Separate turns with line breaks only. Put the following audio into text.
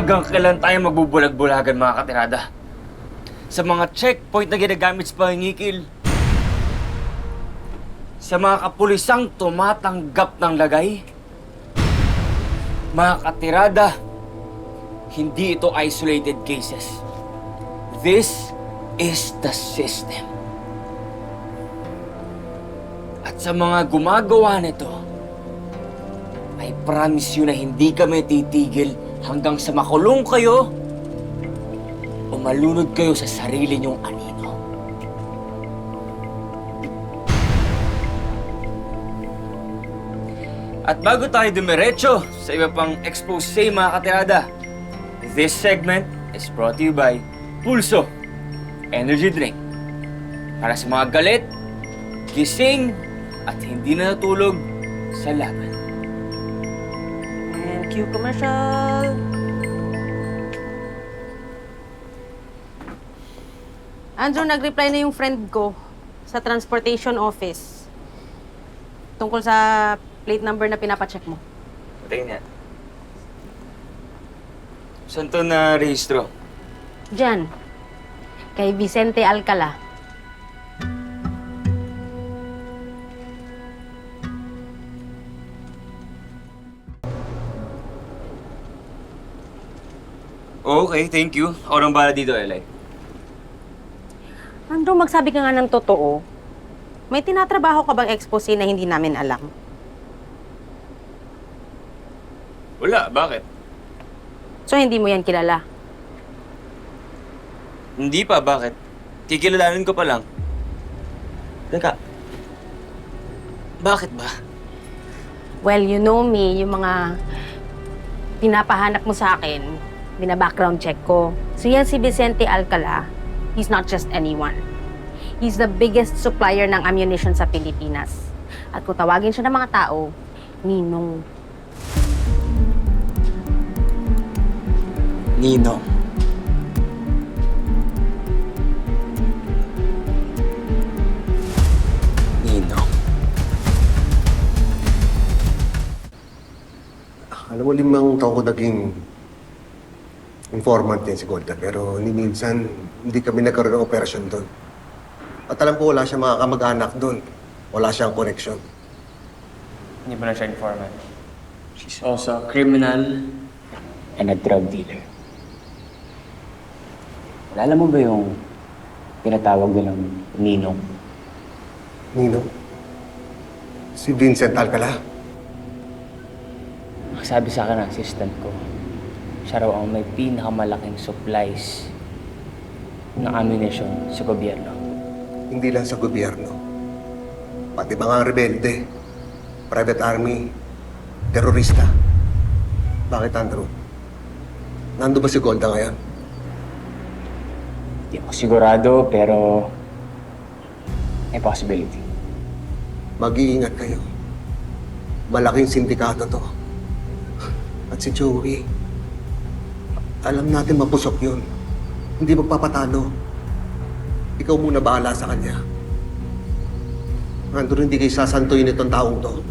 Hanggang kailan tayo magbubulag-bulagan mga katirada? Sa mga checkpoint na ginagamit sa pangingikil. Sa mga kapulisang tumatanggap ng lagay. Mga katirada, hindi ito isolated cases. This is the system. At sa mga gumagawa nito, I promise you na hindi kami titigil hanggang sa makulong kayo o malunod kayo sa sarili niyong anino. At bago tayo dumiretso sa iba pang expose mga katirada, this segment is brought to you by Pulso Energy Drink. Para sa mga galit, gising, at hindi na natulog sa laban.
And cue commercial. Andrew, nag-reply na yung friend ko sa transportation office tungkol sa plate number na pinapacheck mo.
Patayin yan. Saan to na rehistro?
Diyan, kay Vicente Alcala.
Okay, thank you. Ako nang bahala dito, Eli.
Andrew, magsabi ka nga ng totoo. May tinatrabaho ka bang expose na hindi namin alam?
Wala, bakit?
So, hindi mo yan kilala?
Hindi pa, bakit? Kikilalanin ko pa lang. Teka, bakit ba?
Well, you know me, yung mga pinapahanap mo sa akin, bina-background check ko. So yan si Vicente Alcala, he's not just anyone. He's the biggest supplier ng ammunition sa Pilipinas. At kung tawagin siya ng mga tao, Ninong.
Ninong. Ninong.
Alam mo, 5 taon ko naging informant yan si Golda, pero ni minsan hindi kami nagkaroon ng operasyon doon. At alam ko wala siyang mga kamag-anak doon. Wala siyang connection.
Hindi ba na siya informant? She's also a criminal and a drug dealer.
Alala mo ba yung tinatawag nilang Ninong?
Nino? Si Vincent Alcala?
Sabi sa akin ng assistant ko, siya raw ang may pinakamalaking supplies ng ammunition sa gobyerno.
Hindi lang sa gobyerno. Pati mga rebelde, private army, terorista. Bakit, Andrew? Nando ba si Golda ngayon?
Hindi ako sigurado, pero may possibility.
Mag-iingat kayo. Malaking sindikato to. At si Joey, alam natin mapusok yun. Hindi magpapatalo. Ikaw muna bahala sa kanya. Andrew, hindi kayo sasantuyin itong taong to.